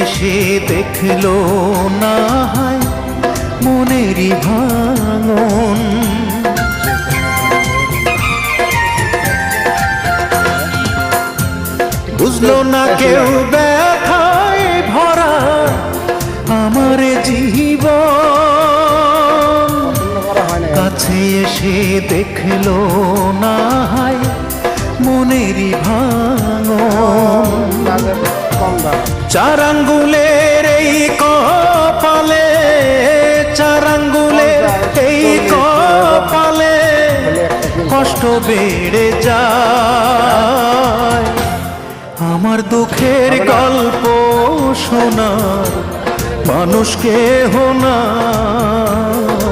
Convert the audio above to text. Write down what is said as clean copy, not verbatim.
এসে দেখলো না হয় মনেরই ভাঙন। বুঝলো না কেউ ব্যথায় ভরা আমার জীবন, কাছে এসে দেখলো না হয় মনেরই ভাঙন। চার আঙ্গুলের এই কপালে, চার আঙ্গুলের এই কপালে কষ্ট বেড়ে যায়। আমার দুঃখের গল্প শোনার মানুষ কেহ নাই।